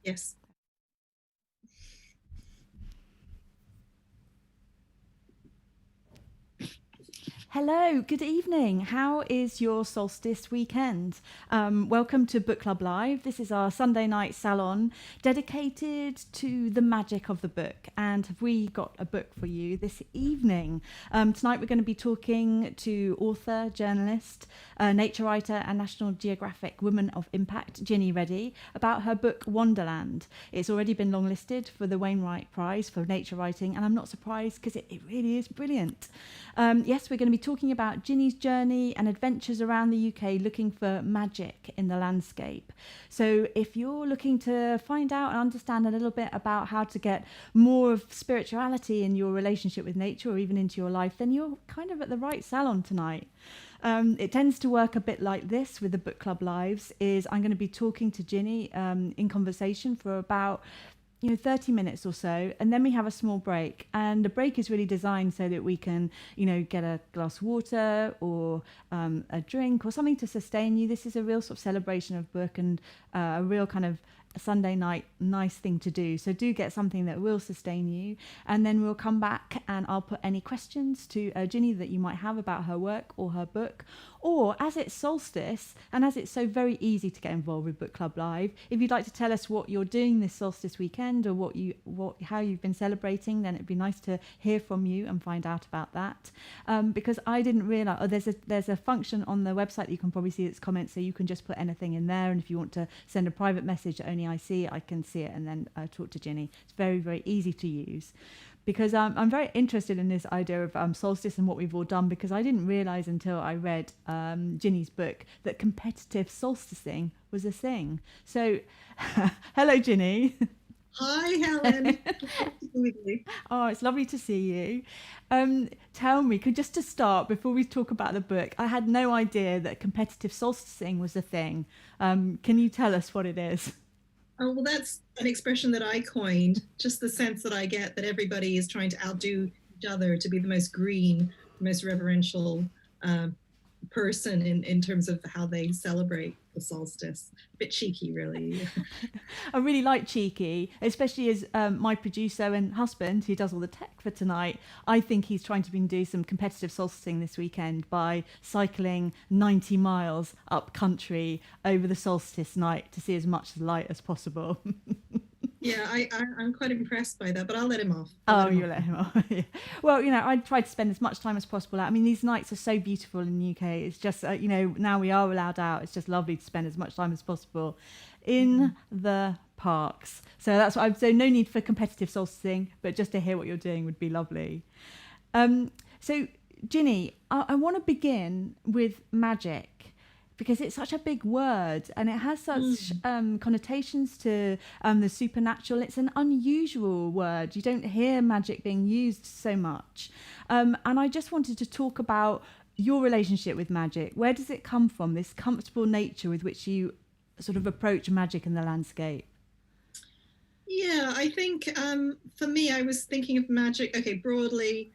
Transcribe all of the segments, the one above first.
Yes. Hello, good evening. How is your solstice weekend? Welcome to Book Club Live. This is our Sunday night salon dedicated to the magic of the book. And have we got a book for you this evening? Tonight we're going to be talking to author, journalist, nature writer, and National Geographic Woman of Impact, Jini Reddy, about her book Wonderland. It's already been longlisted for the Wainwright Prize for Nature Writing, and I'm not surprised because it really is brilliant. Yes, we're going to be talking about Jini's journey and adventures around the UK looking for magic in the landscape. So if you're looking to find out and understand a little bit about how to get more of spirituality in your relationship with nature or even into your life, then you're kind of at the right salon tonight. It tends to work a bit like this with the Book Club Lives. Is I'm going to be talking to Jini in conversation for about 30 minutes or so, and then we have a small break, and the break is really designed so that we can get a glass of water or a drink or something to sustain you. This is a real sort of celebration of book and a real kind of Sunday night nice thing to do, so do get something that will sustain you, and then we'll come back and I'll put any questions to Jini that you might have about her work or her book. Or as it's solstice and as it's so very easy to get involved with Book Club Live, if you'd like to tell us what you're doing this solstice weekend or how you've been celebrating, then it'd be nice to hear from you and find out about that. Because I didn't realise, there's a function on the website that you can probably see its comments, so you can just put anything in there, and if you want to send a private message that only I see, I can see it and then talk to Jini. It's very, very easy to use. Because I'm very interested in this idea of solstice and what we've all done, because I didn't realise until I read Jini's book that competitive solsticing was a thing. So, hello, Jini. Hi, Helen. With you. Oh, it's lovely to see you. Tell me, just to start, before we talk about the book, I had no idea that competitive solsticing was a thing. Can you tell us what it is? Oh, well, that's an expression that I coined, just the sense that I get that everybody is trying to outdo each other to be the most green, most reverential person in terms of how they celebrate the solstice. A bit cheeky, really. I really like cheeky, especially as my producer and husband, who does all the tech for tonight. I think he's trying to do some competitive solsticing this weekend by cycling 90 miles up country over the solstice night to see as much light as possible. Yeah, I'm quite impressed by that, but I'll let him off. Oh, you let him off. Yeah. Well, I try to spend as much time as possible out. I mean, these nights are so beautiful in the UK. It's just, now we are allowed out. It's just lovely to spend as much time as possible in the parks. So that's what so no need for competitive solsticing, but just to hear what you're doing would be lovely. So, Jini, I want to begin with magic, because it's such a big word and it has such connotations to the supernatural. It's an unusual word. You don't hear magic being used so much. And I just wanted to talk about your relationship with magic. Where does it come from, this comfortable nature with which you sort of approach magic in the landscape? Yeah, I think for me, I was thinking of magic, okay, broadly,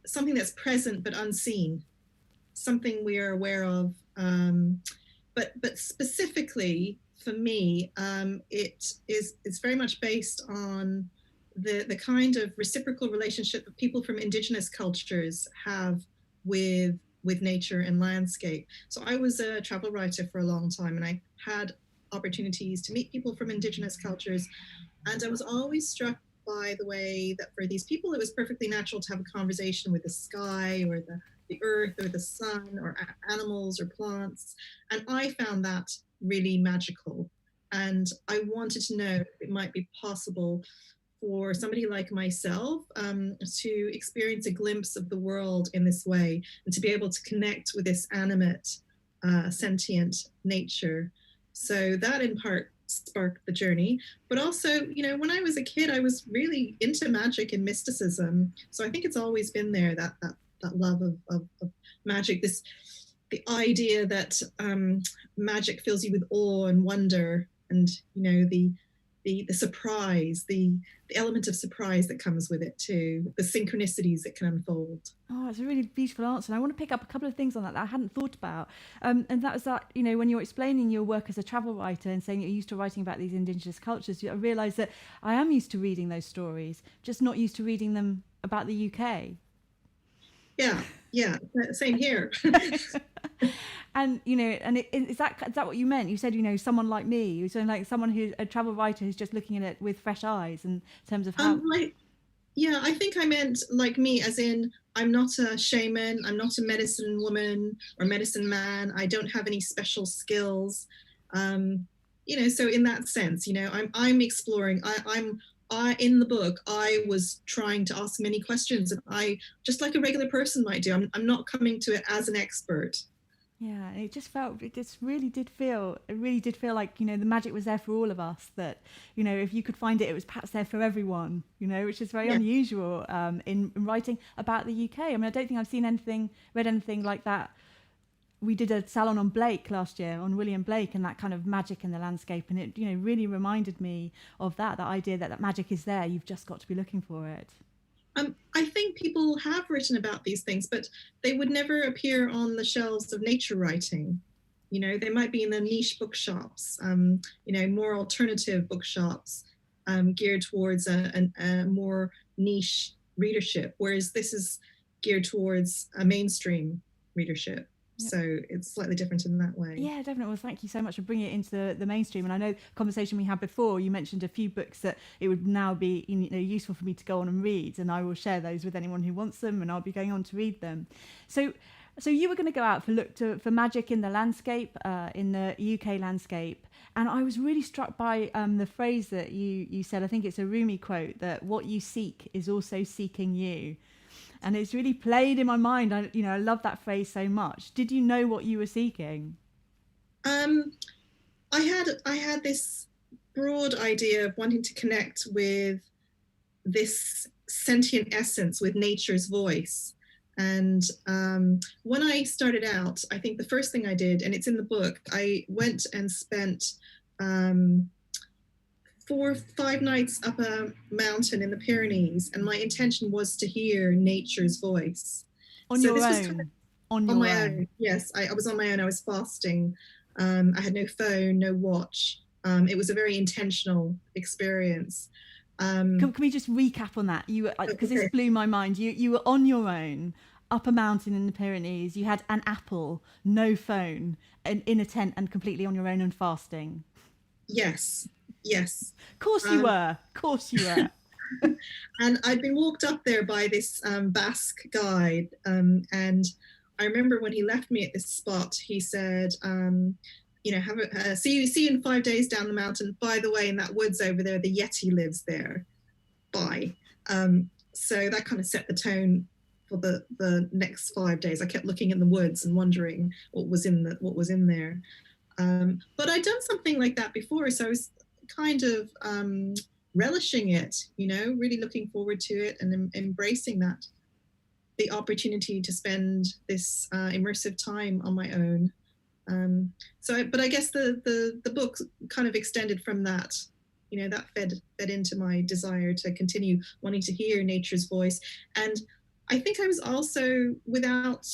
something that's present but unseen, something we are aware of. But specifically for me, it's very much based on the kind of reciprocal relationship that people from indigenous cultures have with nature and landscape. So I was a travel writer for a long time, and I had opportunities to meet people from indigenous cultures, and I was always struck by the way that for these people it was perfectly natural to have a conversation with the sky or the earth or the sun or animals or plants. And I found that really magical. And I wanted to know if it might be possible for somebody like myself to experience a glimpse of the world in this way and to be able to connect with this animate, sentient nature. So that in part sparked the journey. But also, when I was a kid, I was really into magic and mysticism. So I think it's always been there, that love of magic, the idea that magic fills you with awe and wonder, and the the surprise, the element of surprise that comes with it too, the synchronicities that can unfold. Oh, it's a really beautiful answer. And I want to pick up a couple of things on that I hadn't thought about. And that was that, when you're explaining your work as a travel writer and saying you're used to writing about these indigenous cultures, I realised that I am used to reading those stories, just not used to reading them about the UK. Yeah, same here. And is that what you meant? You said someone like me, you said like someone who's a travel writer who's just looking at it with fresh eyes in terms of how. Yeah, I think I meant like me, as in I'm not a shaman, I'm not a medicine woman or medicine man. I don't have any special skills. So in that sense, I'm exploring. I in the book, I was trying to ask many questions, and I, just like a regular person might do, I'm not coming to it as an expert. Yeah, it really did feel like, the magic was there for all of us, that, if you could find it, it was perhaps there for everyone, which is very unusual in writing about the UK. I mean, I don't think I've read anything like that. We did a Salon on Blake last year, on William Blake, and that kind of magic in the landscape. And it, really reminded me of that idea that magic is there. You've just got to be looking for it. I think people have written about these things, but they would never appear on the shelves of nature writing. They might be in the niche bookshops, more alternative bookshops, geared towards a more niche readership, whereas this is geared towards a mainstream readership. Yep. So it's slightly different in that way. Yeah, definitely. Well, thank you so much for bringing it into the mainstream. And I know the conversation we had before, you mentioned a few books that it would now be useful for me to go on and read, and I will share those with anyone who wants them, and I'll be going on to read them. So you were going to go out for magic in the landscape, in the UK landscape, and I was really struck by the phrase that you said. I think it's a Rumi quote, that what you seek is also seeking you. And it's really played in my mind. I love that phrase so much. Did you know what you were seeking? I had this broad idea of wanting to connect with this sentient essence, with nature's voice. And when I started out, I think the first thing I did, and it's in the book, I went and spent 4 or 5 nights up a mountain in the Pyrenees, and my intention was to hear nature's voice. On your own? On my own, yes. I was on my own. I was fasting. I had no phone, no watch. It was a very intentional experience. Can we just recap on that? Because this blew my mind. You were on your own, up a mountain in the Pyrenees. You had an apple, no phone, and in a tent, and completely on your own and fasting. Yes. Of course you were. And I'd been walked up there by this Basque guide, and I remember when he left me at this spot, he said, see you in 5 days down the mountain. By the way, in that woods over there, the Yeti lives there. Bye. So that kind of set the tone for the next 5 days. I kept looking in the woods and wondering what was in there. But I'd done something like that before, so I was kind of relishing it, really looking forward to it and embracing that, the opportunity to spend this immersive time on my own. But I guess the book kind of extended from that. That fed into my desire to continue wanting to hear nature's voice. And I think I was also, without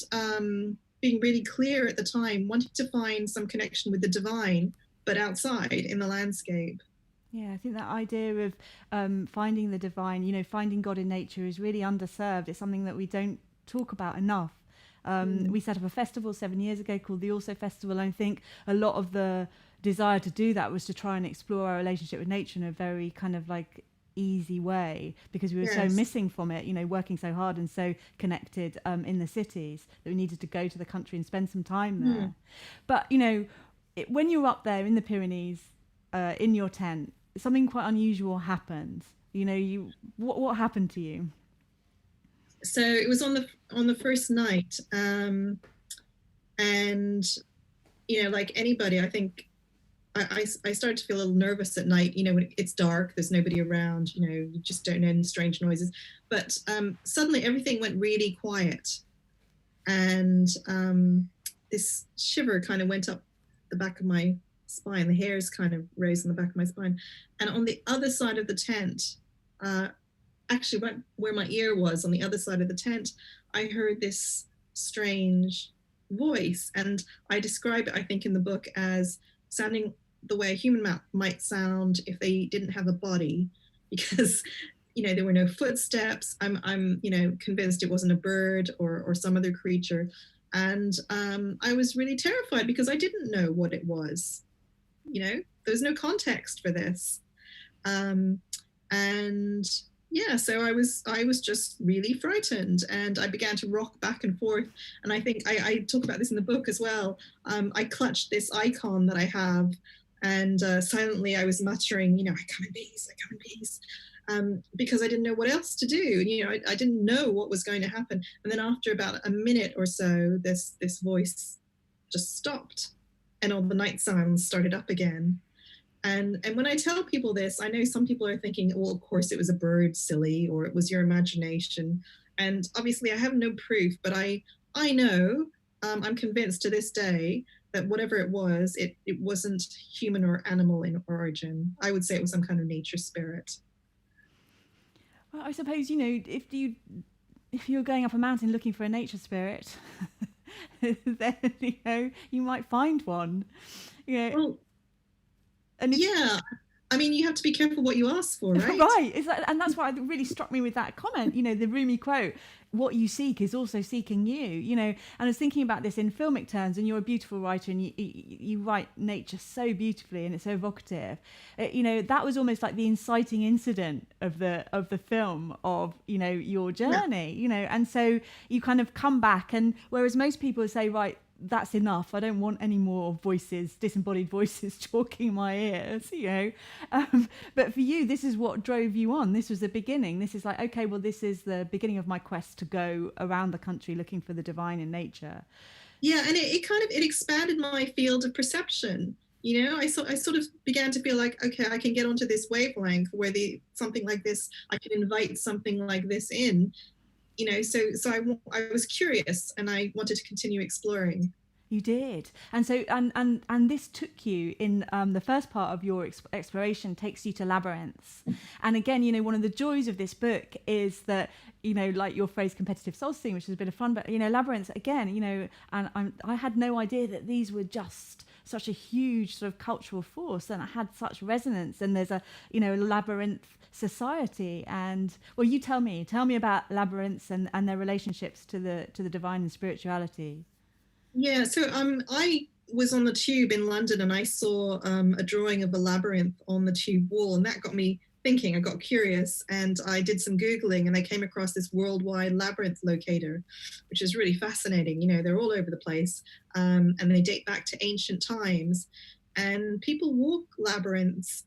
being really clear at the time, wanting to find some connection with the divine, but outside in the landscape. Yeah, I think that idea of finding the divine, finding God in nature is really underserved. It's something that we don't talk about enough. We set up a festival 7 years ago called the Also Festival, and I think a lot of the desire to do that was to try and explore our relationship with nature in a very kind of like easy way, because we were so missing from it, working so hard and so connected in the cities, that we needed to go to the country and spend some time there. But when you were up there in the Pyrenees, in your tent, something quite unusual happened. What happened to you? So it was on the first night, and like anybody, I think I started to feel a little nervous at night. When it's dark, there's nobody around. You just don't know any strange noises. But suddenly everything went really quiet, and this shiver kind of went up the back of my spine. The hairs kind of rose on the back of my spine. And on the other side of the tent, actually right where my ear was, on the other side of the tent, I heard this strange voice. And I describe it, I think, in the book as sounding the way a human might sound if they didn't have a body, because there were no footsteps. I'm convinced it wasn't a bird or some other creature. And I was really terrified because I didn't know what it was. There's no context for this. And yeah, so I was just really frightened, and I began to rock back and forth. And I think I talk about this in the book as well. I clutched this icon that I have, and silently I was muttering, I come in peace, I come in peace. Because I didn't know what else to do. I didn't know what was going to happen. And then after about a minute or so, this voice just stopped, and all the night sounds started up again. And when I tell people this, I know some people are thinking, well, of course it was a bird, silly, or it was your imagination. And obviously I have no proof, but I know, I'm convinced to this day that whatever it was, it wasn't human or animal in origin. I would say it was some kind of nature spirit. Well, I suppose, if you're going up a mountain looking for a nature spirit, then you might find one. Well, and yeah, I mean, you have to be careful what you ask for, right? Right, and that's what really struck me with that comment. The Rumi quote: "What you seek is also seeking you." And I was thinking about this in filmic terms. And you're a beautiful writer, and you write nature so beautifully, and it's so evocative. That was almost like the inciting incident of the film of your journey. Yeah. And so you kind of come back, and whereas most people say, right, that's enough, I don't want any more voices, disembodied voices talking my ears, but for you, this is what drove you on. This was the beginning. This is like, okay, well, this is the beginning of my quest to go around the country looking for the divine in nature. Yeah, and it expanded my field of perception. I sort of began to feel like, okay, I can get onto this wavelength where something like this, I can invite something like this in. So I was curious, and I wanted to continue exploring. You did. And so and this took you in the first part of your exploration takes you to Labyrinths. And again, one of the joys of this book is that, like your phrase competitive solstice, which has been a fun, but Labyrinths again, and I had no idea that these were just such a huge sort of cultural force, and it had such resonance, and there's a labyrinth society. And well, you tell me about Labyrinths and their relationships to the divine and spirituality. Yeah, so I was on the tube in London, and I saw a drawing of a labyrinth on the tube wall, and that got me thinking. I got curious, and I did some Googling, and I came across this worldwide labyrinth locator, which is really fascinating. They're all over the place, and they date back to ancient times. And people walk labyrinths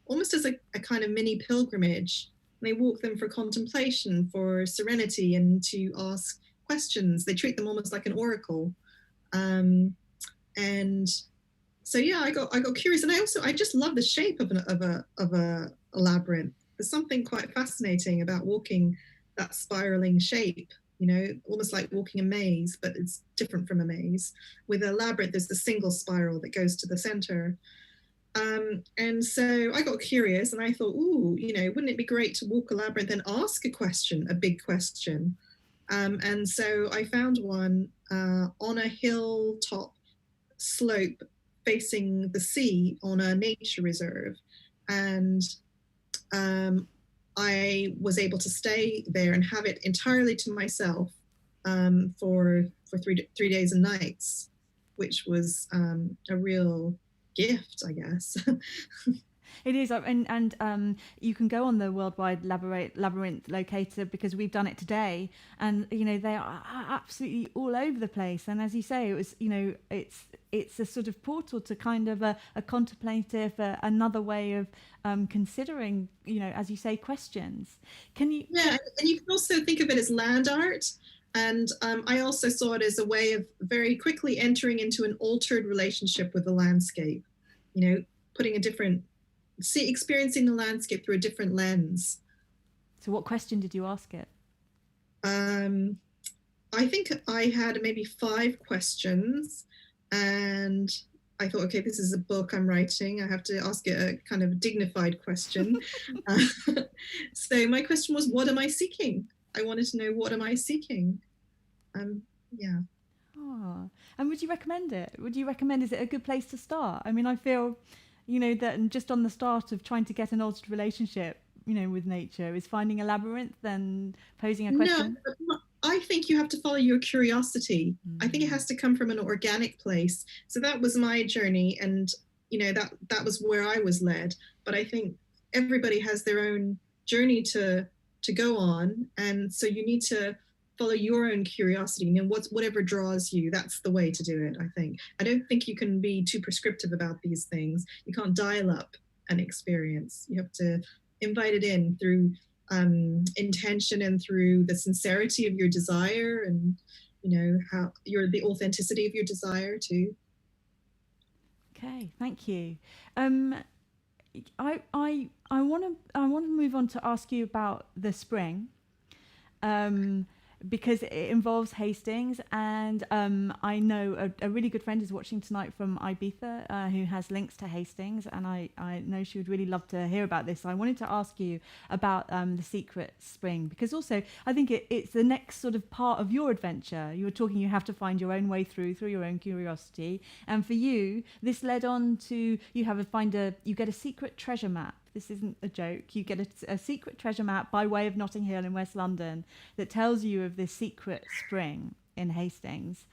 almost as a kind of mini pilgrimage. They walk them for contemplation, for serenity, and to ask questions. They treat them almost like an oracle. And so yeah, I got curious, and I just love the shape of a labyrinth. There's something quite fascinating about walking that spiraling shape, almost like walking a maze, but it's different from a maze. With a labyrinth, there's the single spiral that goes to the center. And so I got curious, and I thought, wouldn't it be great to walk a labyrinth and ask a question, a big question? And so I found one on a hilltop slope facing the sea on a nature reserve. And I was able to stay there and have it entirely to myself for 3 days and nights, which was a real gift, I guess. It is, and you can go on the worldwide labyrinth locator, because we've done it today, and they are absolutely all over the place. And as you say, it was it's a sort of portal to kind of a contemplative, another way of considering, as you say, questions. Can you? Yeah, and you can also think of it as land art. And I also saw it as a way of very quickly entering into an altered relationship with the landscape, putting experiencing the landscape through a different lens. So what question did you ask it? I think I had maybe 5 questions, and I thought, okay, this is a book I'm writing. I have to ask it a kind of dignified question. So my question was, what am I seeking? I wanted to know, what am I seeking? Yeah. Oh. And would you recommend it? Would you recommend, is it a good place to start? I mean, I feel, that just on the start of trying to get an altered relationship, with nature, is finding a labyrinth and posing a No, question? I think you have to follow your curiosity. I think it has to come from an organic place. So that was my journey, and that was where I was led. But I think everybody has their own journey to go on, and so you need to follow your own curiosity. Whatever draws you, that's the way to do it. I don't think you can be too prescriptive about these things. You can't dial up an experience. You have to invite it in through intention and through the sincerity of your desire, and how the authenticity of your desire too. Okay, thank you. I want to move on to ask you about the spring, because it involves Hastings, and I know a really good friend is watching tonight from Ibiza, who has links to Hastings, and I know she would really love to hear about this. So I wanted to ask you about the secret spring, because also I think it's the next sort of part of your adventure. You were talking, you have to find your own way through your own curiosity, and for you this led on to you get a secret treasure map. This isn't a joke. You get a secret treasure map by way of Notting Hill in West London that tells you of this secret spring in Hastings.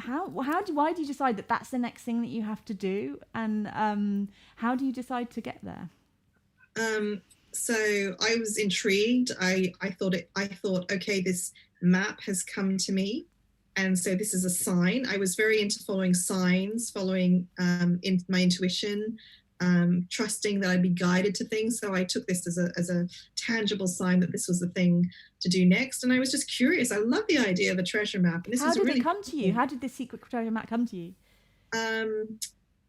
Why do you decide that that's the next thing that you have to do, and how do you decide to get there? So I was intrigued. I thought, okay, this map has come to me, and so this is a sign. I was very into following signs, following in my intuition. Trusting that I'd be guided to things. So I took this as a tangible sign that this was the thing to do next. And I was just curious. I love the idea of a treasure map. And How did it come to you? How did this secret treasure map come to you?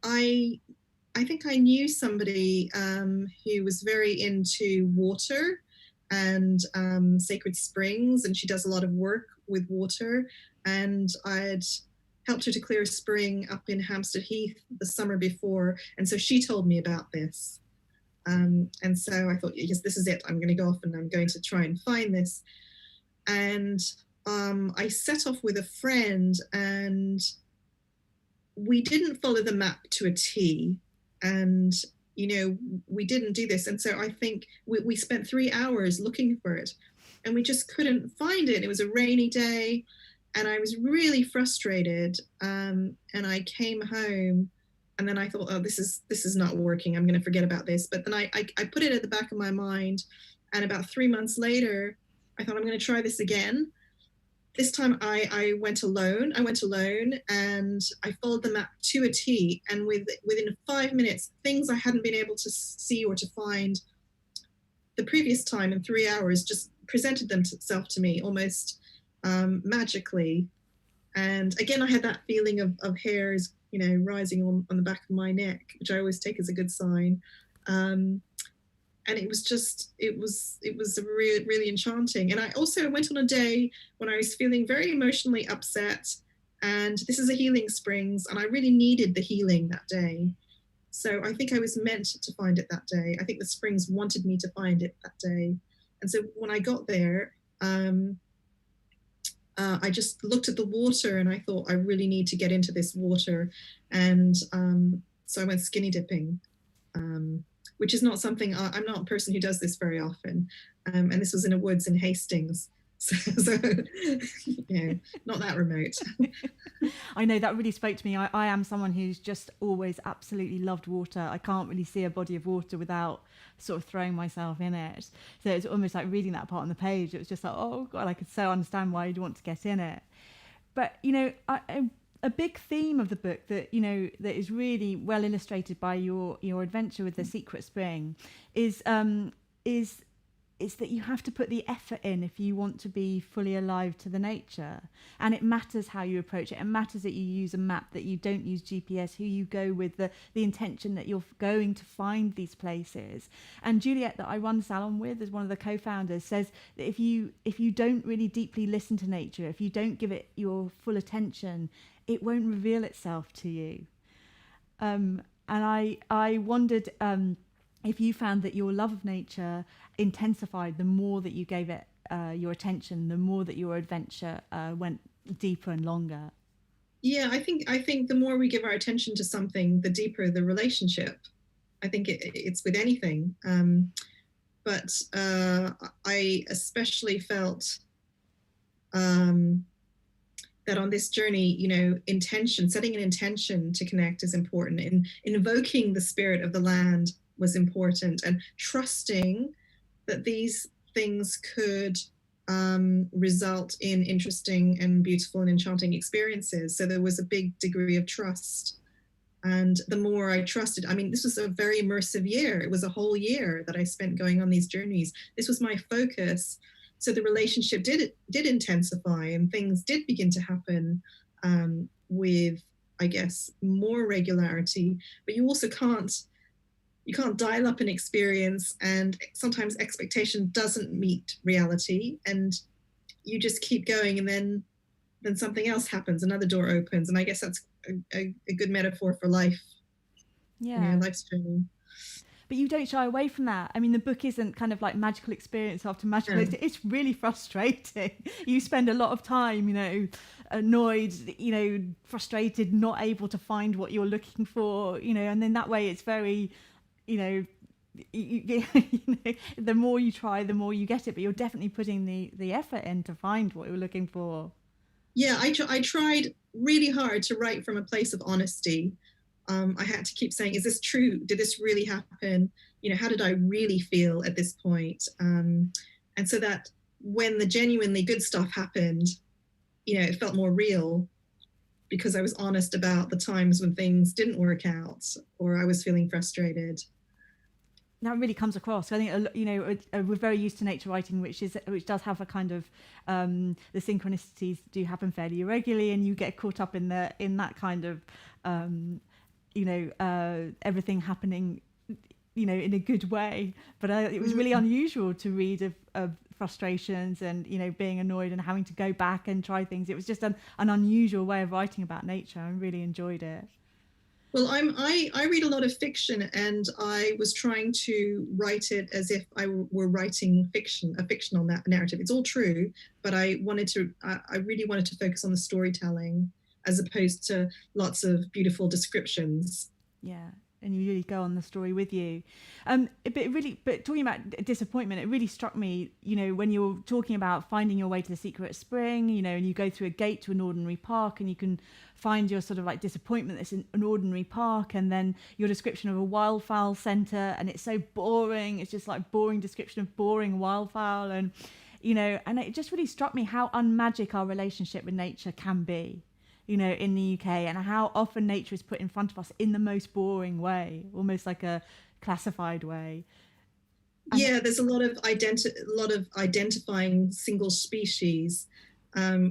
I think I knew somebody who was very into water and sacred springs, and she does a lot of work with water. And I'd helped her to clear a spring up in Hampstead Heath the summer before. And so she told me about this. And so I thought, yes, this is it. I'm going to go off and I'm going to try and find this. And I set off with a friend, and we didn't follow the map to a T. And, we didn't do this. And so I think we spent 3 hours looking for it, and we just couldn't find it. It was a rainy day. And I was really frustrated, and I came home, and then I thought, oh, this is not working. I'm going to forget about this. But then I put it at the back of my mind, and about 3 months later, I thought, I'm going to try this again. This time I went alone. And I followed the map to a T. And within 5 minutes, things I hadn't been able to see or to find the previous time in 3 hours just presented themselves to me almost magically. And again, I had that feeling of hairs, rising on the back of my neck, which I always take as a good sign. And it was really, really enchanting. And I also went on a day when I was feeling very emotionally upset, and this is a healing springs, and I really needed the healing that day. So I think I was meant to find it that day. I think the springs wanted me to find it that day. And so when I got there, I just looked at the water, and I thought, I really need to get into this water. And so I went skinny dipping, which is not something, I'm not a person who does this very often. And this was in a woods in Hastings. So not that remote. I know that really spoke to me. I am someone who's just always absolutely loved water. I can't really see a body of water without sort of throwing myself in it. So it's almost like reading that part on the page. It was just like, oh God, I could so understand why you'd want to get in it. But, a big theme of the book that that is really well illustrated by your adventure with the secret spring is that you have to put the effort in if you want to be fully alive to the nature. And it matters how you approach it. It matters that you use a map, that you don't use GPS, who you go with, the intention that you're going to find these places. And Juliet, that I run Salon with as one of the co-founders, says that if you don't really deeply listen to nature, if you don't give it your full attention, it won't reveal itself to you. And I wondered if you found that your love of nature intensified the more that you gave it your attention, the more that your adventure went deeper and longer. Yeah, I think the more we give our attention to something, the deeper the relationship. I think it's with anything. But I especially felt that on this journey, setting an intention to connect is important, and invoking the spirit of the land was important, and trusting that these things could result in interesting and beautiful and enchanting experiences. So there was a big degree of trust. And the more I trusted, this was a very immersive year. It was a whole year that I spent going on these journeys. This was my focus. So the relationship did intensify, and things did begin to happen with, I guess, more regularity. But you also can't dial up an experience, and sometimes expectation doesn't meet reality, and you just keep going, and then something else happens, another door opens. And I guess that's a good metaphor for life. Yeah. Life's journey. But you don't shy away from that. I mean, the book isn't kind of like magical experience after magical experience. It's really frustrating. You spend a lot of time, annoyed, frustrated, not able to find what you're looking for, and then that way it's very, the more you try, the more you get it, but you're definitely putting the effort in to find what you're looking for. Yeah, I tried really hard to write from a place of honesty. I had to keep saying, is this true? Did this really happen? How did I really feel at this point? And so that when the genuinely good stuff happened, it felt more real, because I was honest about the times when things didn't work out or I was feeling frustrated. That really comes across. I think we're very used to nature writing, which does have a kind of the synchronicities do happen fairly irregularly, and you get caught up in that kind of everything happening in a good way. But it was really unusual to read of frustrations and being annoyed and having to go back and try things. It was just an unusual way of writing about nature. I really enjoyed it. Well, I read a lot of fiction, and I was trying to write it as if I were writing a fictional narrative. It's all true, but I really wanted to focus on the storytelling as opposed to lots of beautiful descriptions. Yeah, and you really go on the story with you. But talking about disappointment, it really struck me, when you're talking about finding your way to the secret spring, and you go through a gate to an ordinary park, and you can find your sort of like disappointment that's in an ordinary park, and then your description of a wildfowl centre, and it's so boring. It's just like boring description of boring wildfowl, and and it just really struck me how unmagic our relationship with nature can be. In the UK, and how often nature is put in front of us in the most boring way, almost like a classified way. And yeah, there's a lot of identifying single species,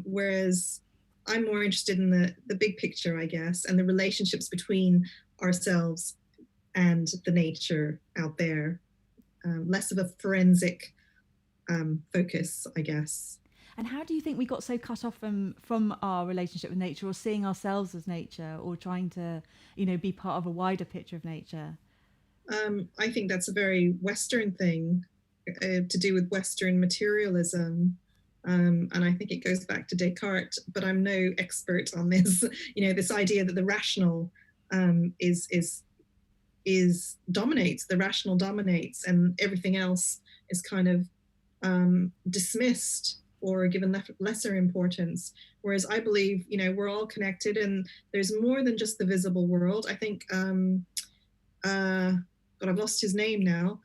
whereas I'm more interested in the big picture, I guess, and the relationships between ourselves and the nature out there. Less of a forensic focus, I guess. And how do you think we got so cut off from our relationship with nature, or seeing ourselves as nature, or trying to, be part of a wider picture of nature? I think that's a very Western thing, to do with Western materialism. And I think it goes back to Descartes, but I'm no expert on this. This idea that the rational dominates, the rational dominates, and everything else is kind of dismissed or given lesser importance. Whereas I believe, we're all connected, and there's more than just the visible world. I think, God, I've lost his name now,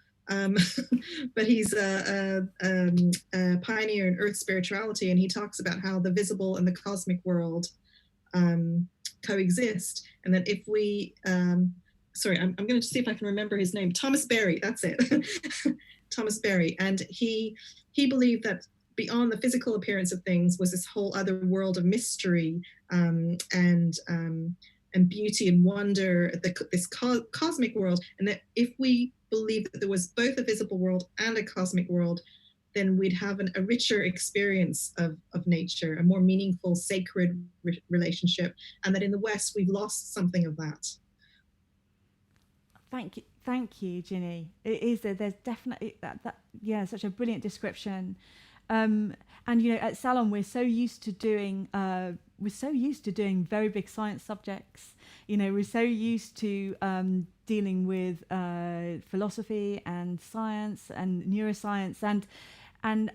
but he's a pioneer in earth spirituality, and he talks about how the visible and the cosmic world coexist, and that if we, I'm going to see if I can remember his name. Thomas Berry, that's it. Thomas Berry, and he believed that beyond the physical appearance of things was this whole other world of mystery and beauty and wonder, this cosmic world, and that if we believed that there was both a visible world and a cosmic world, then we'd have a richer experience of nature, a more meaningful, sacred relationship, and that in the West we've lost something of that. Thank you, Ginny. It is there's definitely that such a brilliant description. And at Salon we're so used to doing very big science subjects. We're so used to dealing with philosophy and science and neuroscience, and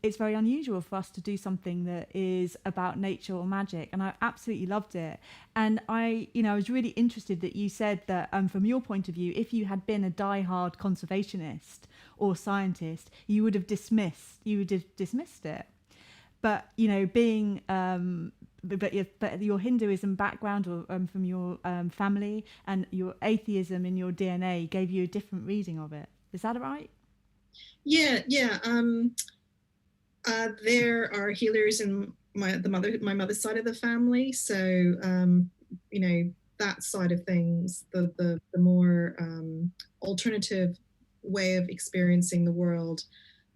it's very unusual for us to do something that is about nature or magic, and I absolutely loved it. And I was really interested that you said that from your point of view, if you had been a diehard conservationist or scientist, you would have dismissed it. But being but your Hinduism background, or from your family, and your atheism in your DNA gave you a different reading of it. Is that right? Yeah. There are healers in my mother's side of the family, so that side of things, the more alternative way of experiencing the world,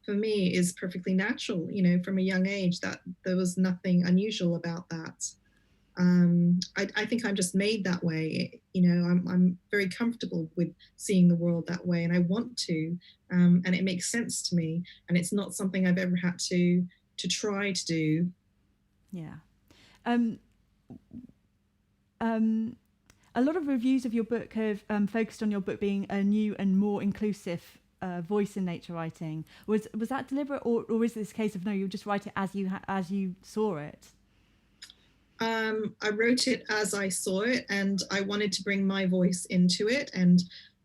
for me, is perfectly natural. From a young age, that there was nothing unusual about that. I think I'm just made that way. I'm very comfortable with seeing the world that way, and I want to, and it makes sense to me. And it's not something I've ever had to try to do. Yeah. A lot of reviews of your book have focused on your book being a new and more inclusive voice in nature writing. Was that deliberate, or is this a case of no, you just write it as you saw it? I wrote it as I saw it, and I wanted to bring my voice into it. And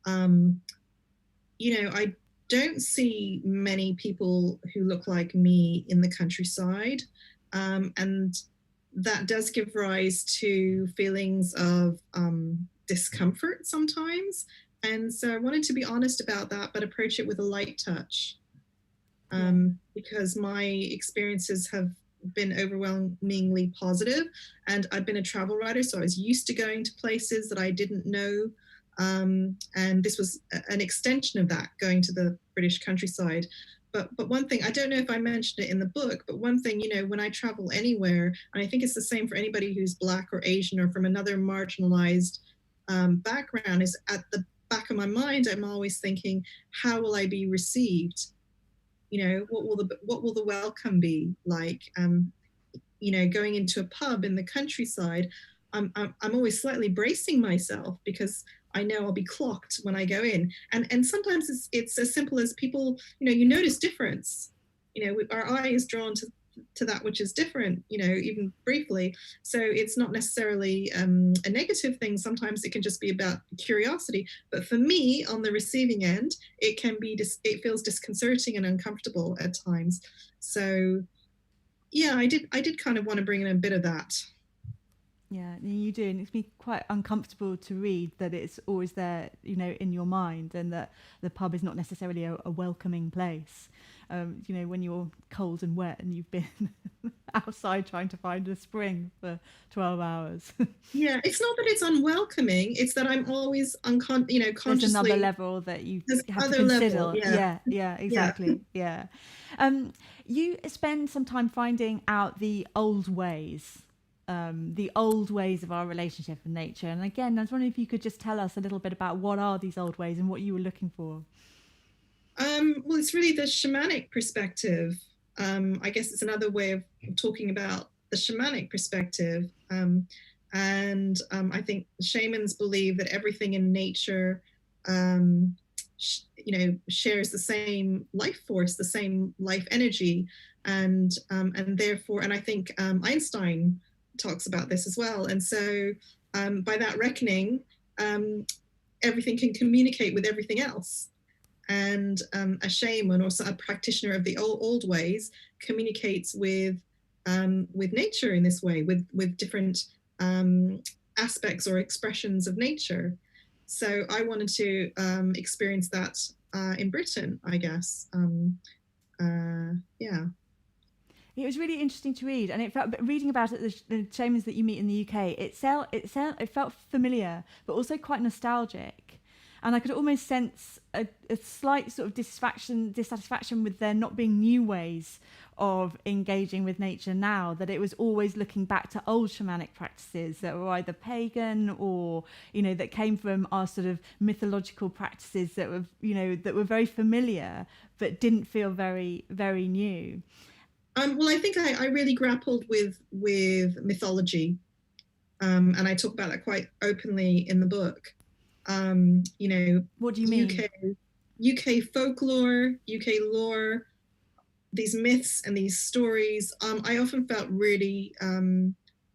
I don't see many people who look like me in the countryside, and that does give rise to feelings of discomfort sometimes. And so I wanted to be honest about that, but approach it with a light touch, because my experiences have been overwhelmingly positive, and I've been a travel writer, so I was used to going to places that I didn't know, and this was an extension of that, going to the British countryside. But one thing, I don't know if I mentioned it in the book, but one thing, when I travel anywhere, and I think it's the same for anybody who's Black or Asian or from another marginalized background, is at the back of my mind, I'm always thinking, how will I be received? What will the welcome be like? Going into a pub in the countryside, I'm always slightly bracing myself, because I know I'll be clocked when I go in. And sometimes it's as simple as people, you notice difference. Our eye is drawn to that which is different, even briefly. So it's not necessarily a negative thing. Sometimes it can just be about curiosity. But for me, on the receiving end, it feels disconcerting and uncomfortable at times. So yeah, I did kind of want to bring in a bit of that. Yeah, you do, and it's been quite uncomfortable to read that it's always there, in your mind, and that the pub is not necessarily a welcoming place. When you're cold and wet and you've been outside trying to find a spring for 12 hours. Yeah, it's not that it's unwelcoming; it's that I'm always consciously. There's another level that you have to consider. Level, yeah, exactly. Yeah. You spend some time finding out the old ways. The old ways of our relationship with nature. And again, I was wondering if you could just tell us a little bit about what are these old ways and what you were looking for. Well, it's really the shamanic perspective. I guess it's another way of talking about the shamanic perspective. And I think shamans believe that everything in nature, shares the same life force, the same life energy. And therefore, and I think Einstein talks about this as well. And so by that reckoning, everything can communicate with everything else. And a shaman, or a practitioner of the old ways, communicates with nature in this way, with different aspects or expressions of nature. So I wanted to experience that in Britain, I guess. Yeah. It was really interesting to read, and it felt, reading about it, the shamans that you meet in the UK, it felt familiar, but also quite nostalgic. And I could almost sense a slight sort of dissatisfaction with there not being new ways of engaging with nature now, that it was always looking back to old shamanic practices that were either pagan or, that came from our sort of mythological practices that were, that were very familiar but didn't feel very, very new. Well, I think I really grappled with mythology, and I talk about that quite openly in the book. What do you mean? UK folklore, UK lore, these myths and these stories. I often felt really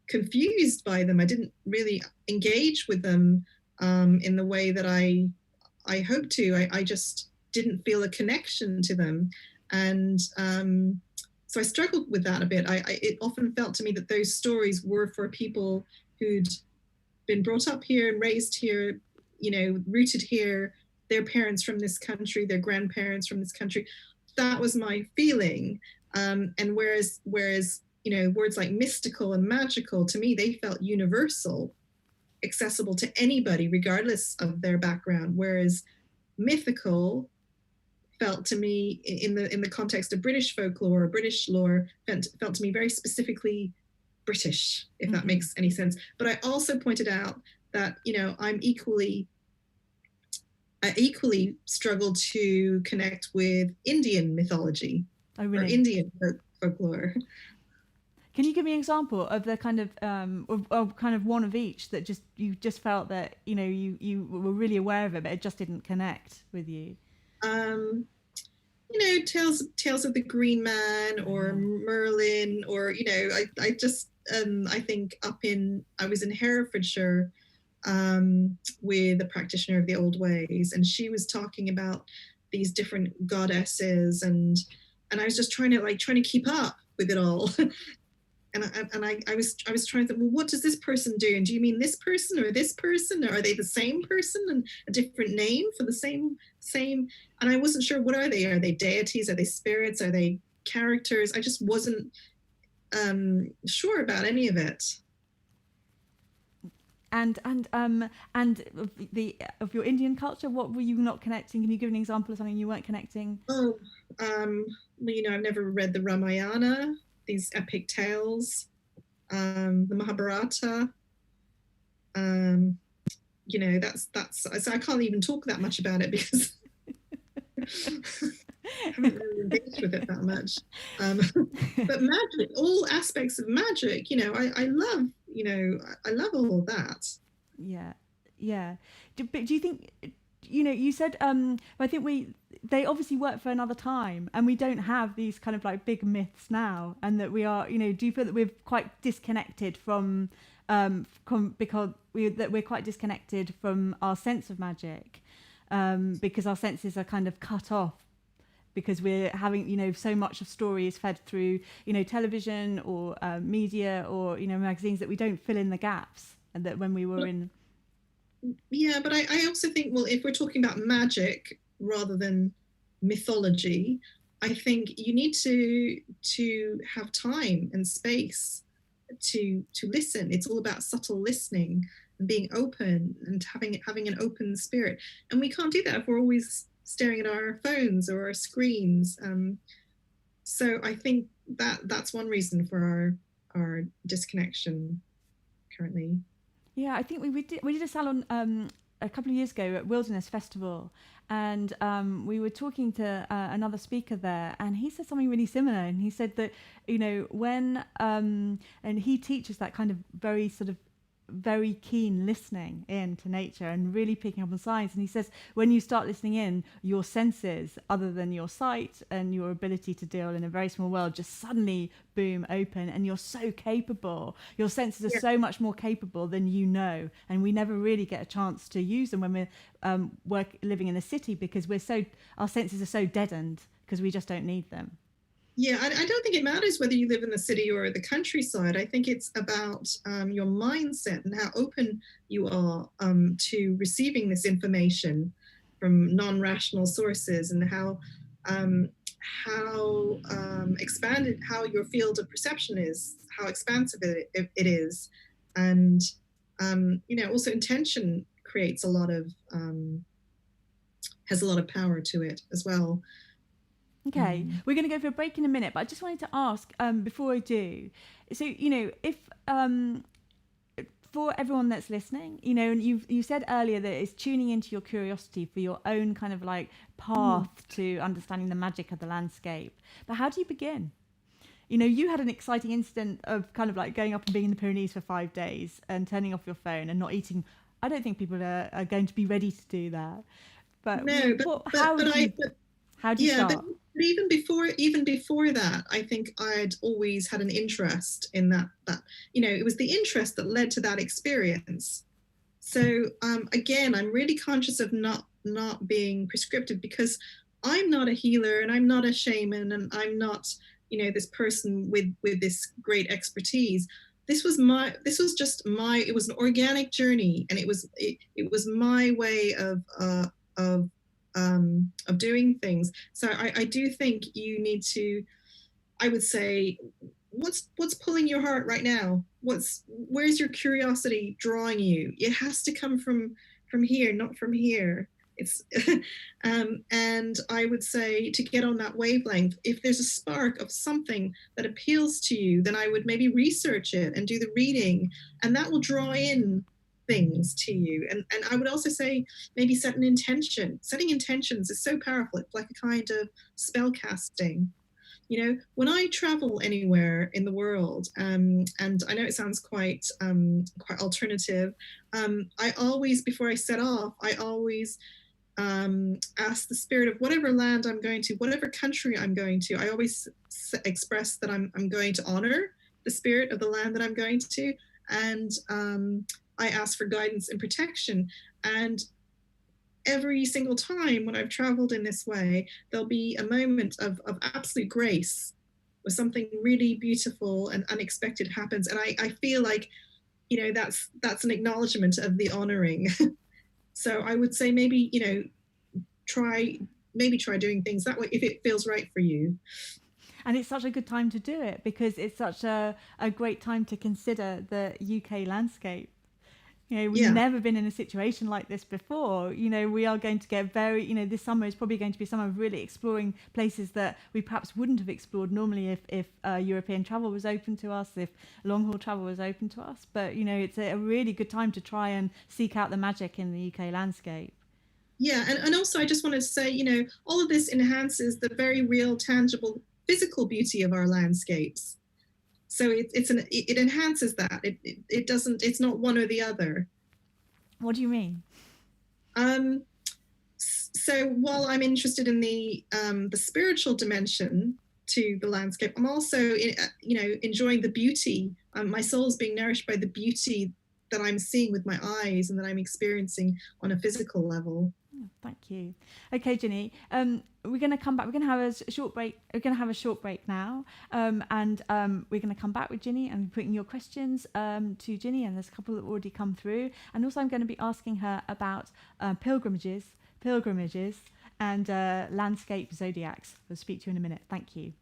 confused by them. I didn't really engage with them in the way that I hoped to. I just didn't feel a connection to them, and so I struggled with that a bit. It often felt to me that those stories were for people who'd been brought up here and raised here, rooted here, their parents from this country, their grandparents from this country. That was my feeling. And whereas words like mystical and magical, to me, they felt universal, accessible to anybody, regardless of their background. Whereas mythical felt to me, in the context of British folklore or British lore, felt to me very specifically British, if that makes any sense. But I also pointed out that I equally struggle to connect with Indian mythology. Oh, really? Or Indian folklore. Can you give me an example of the kind of kind of one of each that you just felt that you were really aware of it, but it just didn't connect with you? Tales of the Green Man or Merlin, or I just I think I was in Herefordshire with a practitioner of the old ways, and she was talking about these different goddesses, and I was just trying to keep up with it all. And I was trying to think, well, what does this person do? And do you mean this person or this person? Or are they the same person and a different name for the same? And I wasn't sure, what are they? Are they deities? Are they spirits? Are they characters? I just wasn't sure about any of it. And of your Indian culture, what were you not connecting? Can you give an example of something you weren't connecting? Oh, I've never read the Ramayana, these epic tales, the Mahabharata. That's so I can't even talk that much about it because I haven't really engaged with it that much. But magic, all aspects of magic, I love, I love all of that. Yeah. But do you think, you said, I think they obviously work for another time, and we don't have these kind of like big myths now, and that we are, do you feel that we're quite disconnected from because we're quite disconnected from our sense of magic, because our senses are kind of cut off, because we're having, so much of story is fed through, television or media or, magazines, that we don't fill in the gaps, and that when we were in... Yeah, but I also think, well, if we're talking about magic rather than mythology, I think you need to have time and space to listen. It's all about subtle listening and being open and having an open spirit. And we can't do that if we're always staring at our phones or our screens. So I think that's one reason for our disconnection currently. Yeah, I think we did a salon a couple of years ago at Wildness Festival, and we were talking to another speaker there, and he said something really similar. And he said that when and he teaches that kind of very sort of very keen listening in to nature and really picking up on signs. And he says when you start listening in, your senses, other than your sight and your ability to deal in a very small world, just suddenly boom open, and you're so capable. Your senses are so much more capable than and we never really get a chance to use them when we're living in the city, because our senses are so deadened because we just don't need them. Yeah, I don't think it matters whether you live in the city or the countryside. I think it's about your mindset and how open you are to receiving this information from non-rational sources, and how expanded, how your field of perception is, how expansive it is, and also intention creates has a lot of power to it as well. Okay, we're going to go for a break in a minute, but I just wanted to ask before I do. So, if for everyone that's listening, and you said earlier that it's tuning into your curiosity for your own kind of like Mm. path to understanding the magic of the landscape. But how do you begin? You had an exciting incident of kind of like going up and being in the Pyrenees for 5 days and turning off your phone and not eating. I don't think people are going to be ready to do that. But No, how do you yeah, start? but even before that, I think I'd always had an interest in that it was the interest that led to that experience. So again, I'm really conscious of not being prescriptive, because I'm not a healer and I'm not a shaman and I'm not this person with this great expertise. It was an organic journey, and it was my way of doing things. So I do think you need to, I would say, what's pulling your heart right now? Where's your curiosity drawing you? It has to come from here, not from here. It's and I would say to get on that wavelength. If there's a spark of something that appeals to you, then I would maybe research it and do the reading, and that will draw in things to you. And I would also say maybe set an intention. Setting intentions is so powerful. It's like a kind of spell casting. When I travel anywhere in the world, and I know it sounds quite alternative, I always, before I set off, I always ask the spirit of whatever land I'm going to, whatever country I'm going to. I always express that I'm going to honor the spirit of the land that I'm going to, and I ask for guidance and protection. And every single time when I've traveled in this way, there'll be a moment of absolute grace where something really beautiful and unexpected happens. And I feel like, that's an acknowledgement of the honoring. So I would say maybe, try doing things that way if it feels right for you. And it's such a good time to do it because it's such a great time to consider the UK landscape. We've Yeah. never been in a situation like this before. We are going to get this summer is probably going to be summer of really exploring places that we perhaps wouldn't have explored normally if European travel was open to us, if long haul travel was open to us. But, it's a really good time to try and seek out the magic in the UK landscape. Yeah. And also I just wanted to say, all of this enhances the very real, tangible, physical beauty of our landscapes. So it enhances that. It doesn't, it's not one or the other. What do you mean? So while I'm interested in the spiritual dimension to the landscape, I'm also enjoying the beauty. My soul's being nourished by the beauty that I'm seeing with my eyes and that I'm experiencing on a physical level. Oh, thank you. Okay, Jini, we're going to come back. We're going to have a short break. We're going to have a short break now, and we're going to come back with Jini and putting your questions to Jini. And there's a couple that have already come through. And also, I'm going to be asking her about pilgrimages, and landscape zodiacs. We'll speak to you in a minute. Thank you.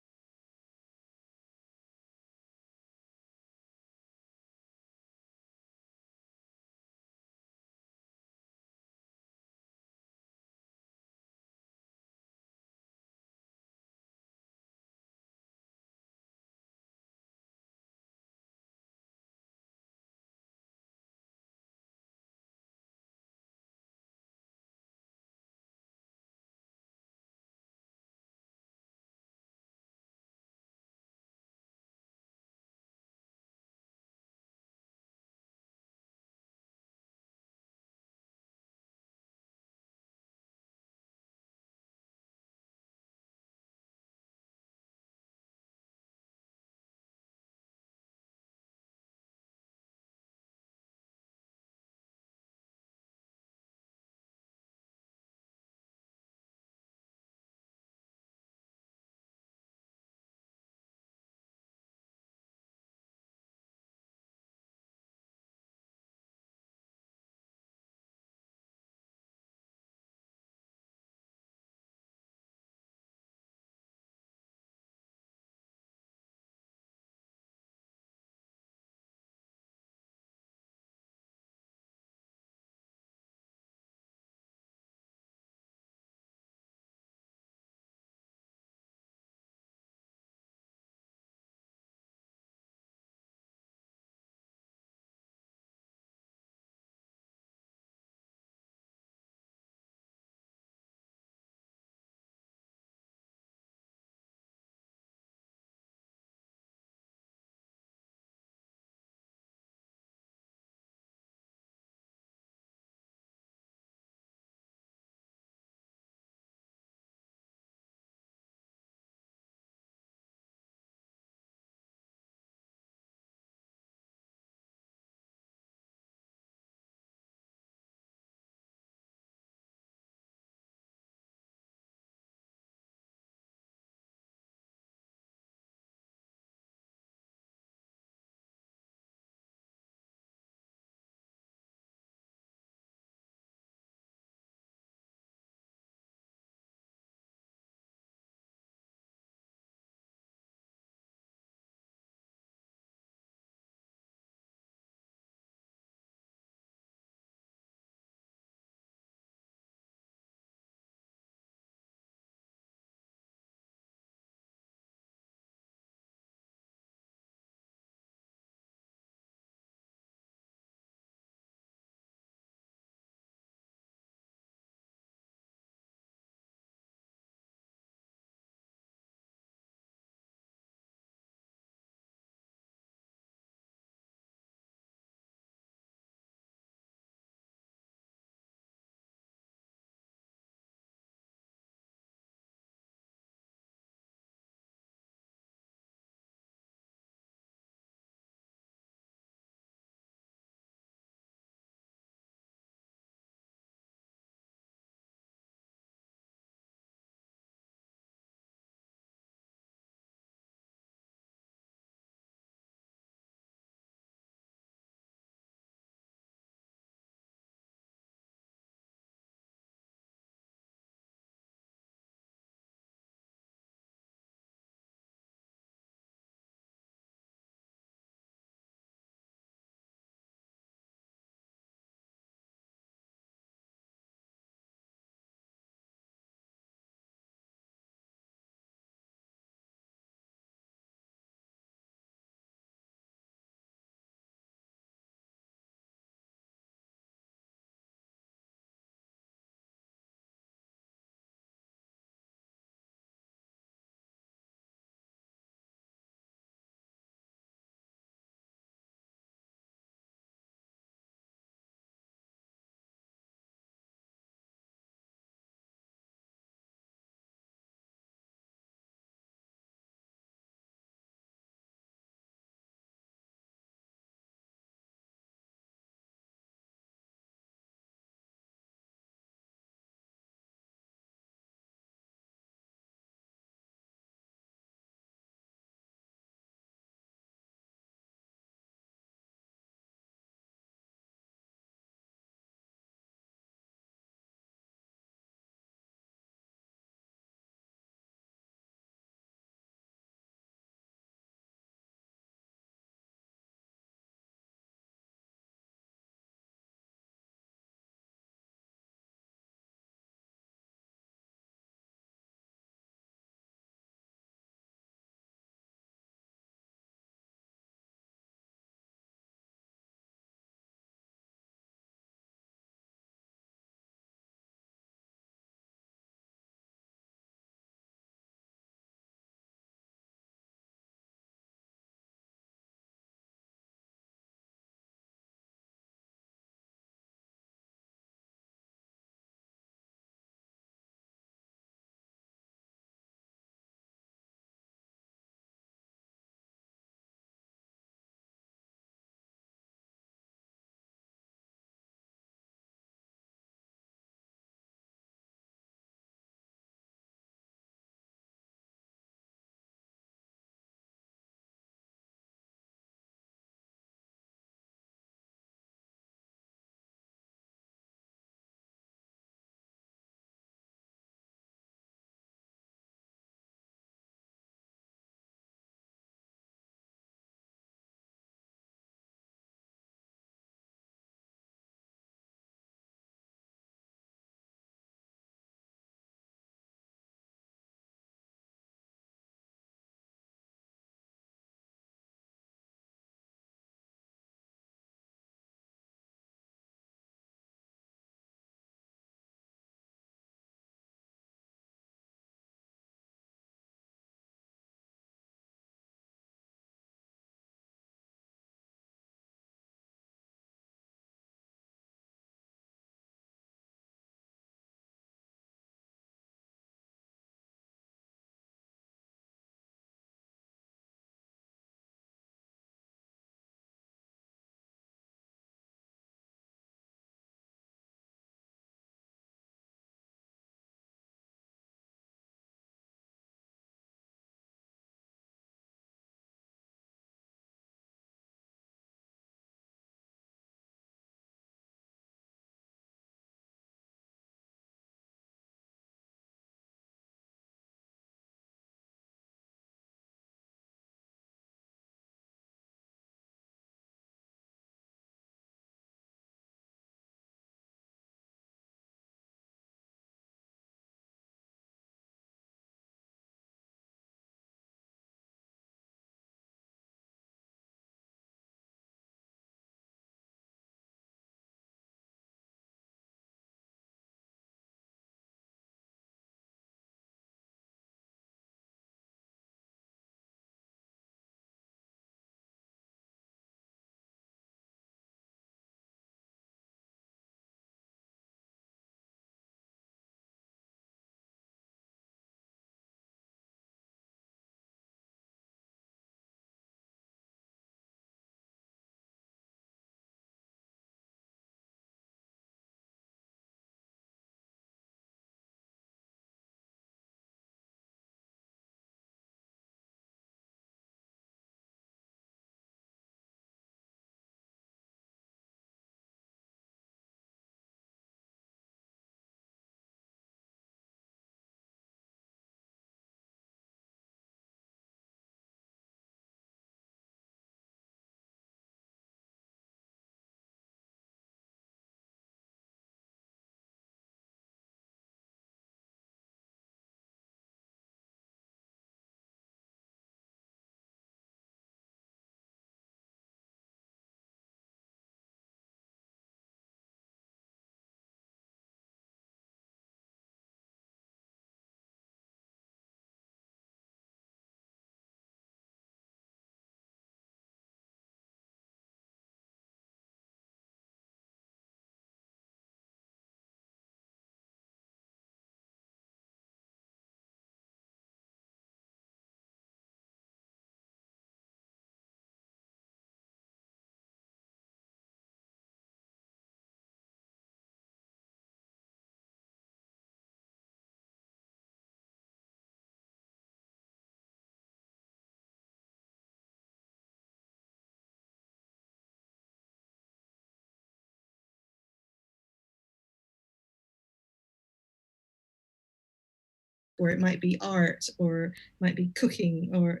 or it might be art, or might be cooking, or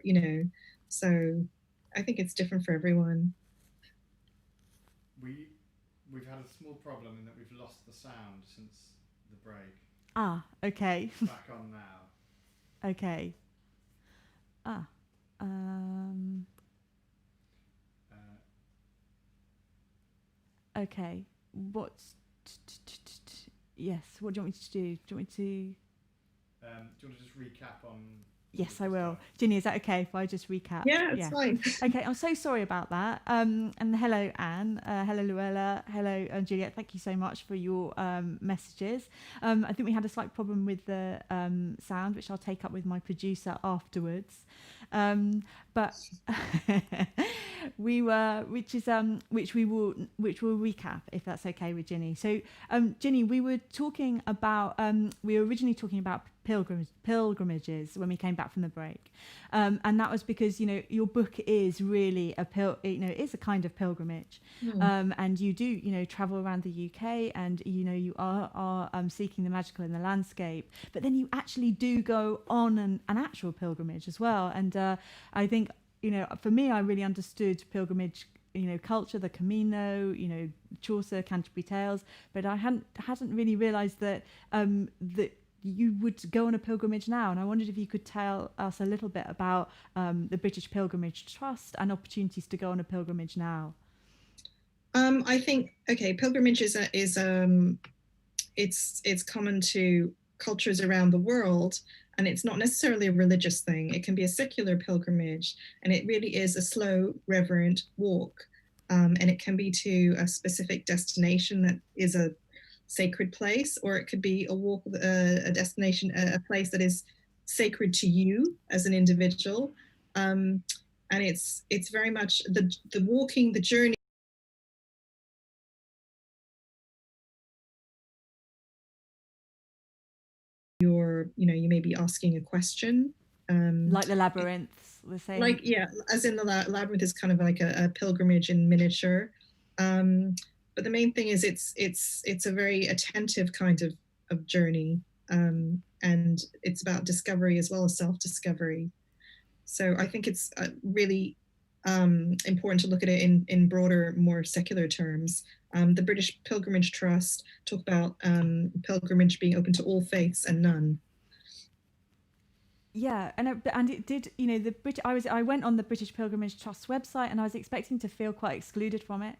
so I think it's different for everyone. We've had a small problem in that we've lost the sound since the break. Okay. It's back on now. Okay. Okay. What's yes? What do you want me to do? Do you want me to? Do you want to just recap on? Yes, I will. Ginny, is that okay if I just recap? Yeah, it's fine. Okay, I'm so sorry about that. And hello, Anne. Hello, Luella. Hello, Juliet. Thank you so much for your messages. I think we had a slight problem with the sound, which I'll take up with my producer afterwards. But we were, which we'll recap if that's okay with Ginny. So, Ginny, we were talking about, we were originally talking about pilgrimages when we came back from the break, and that was because your book is really it is a kind of pilgrimage, and you do travel around the UK, and you are seeking the magical in the landscape, but then you actually do go on an actual pilgrimage as well. And I think for me, I really understood pilgrimage culture, the Camino, Chaucer, Canterbury Tales, but I hadn't really realised that that you would go on a pilgrimage now. And I wondered if you could tell us a little bit about the British Pilgrimage Trust and opportunities to go on a pilgrimage now. I think pilgrimage is it's common to cultures around the world, and it's not necessarily a religious thing. It can be a secular pilgrimage, and it really is a slow, reverent walk, and it can be to a specific destination that is a sacred place, or it could be a walk, a destination, a place that is sacred to you as an individual, and it's very much the walking, the journey. You may be asking a question, like the Labyrinths, the same. Like as in the Labyrinth is kind of like a pilgrimage in miniature, but the main thing is it's a very attentive kind of journey, and it's about discovery as well as self-discovery. So I think it's really important to look at it in broader, more secular terms. The British Pilgrimage Trust talk about pilgrimage being open to all faiths and none. Yeah, and it did. I went on the British Pilgrimage Trust website, and I was expecting to feel quite excluded from it.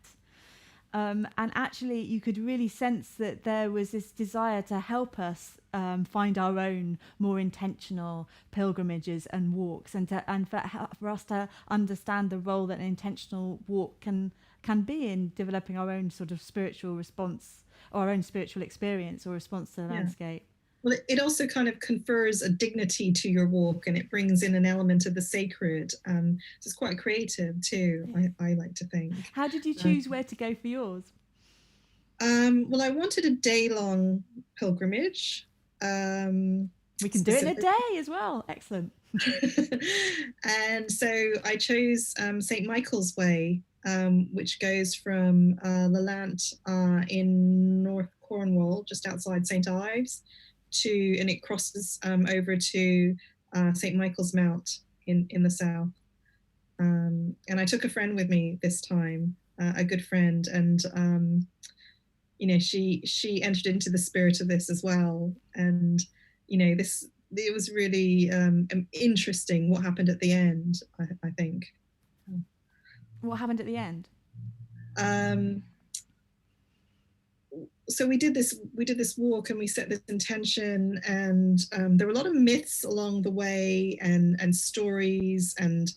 And actually, you could really sense that there was this desire to help us find our own more intentional pilgrimages and walks, and for us to understand the role that an intentional walk can be in developing our own sort of spiritual response, or our own spiritual experience or response to the landscape. Well, it also kind of confers a dignity to your walk, and it brings in an element of the sacred. So it's quite creative too, I like to think. How did you choose where to go for yours? Well, I wanted a day-long pilgrimage. We can do it in a day as well. Excellent. And so I chose St. Michael's Way, which goes from Labyrinths in North Cornwall, just outside St. Ives, and it crosses over to St. Michael's Mount in the south. And I took a friend with me this time, a good friend, and she entered into the spirit of this as well. And it was really interesting what happened at the end, I think. What happened at the end? So we did this walk, and we set this intention, and there were a lot of myths along the way, and stories, and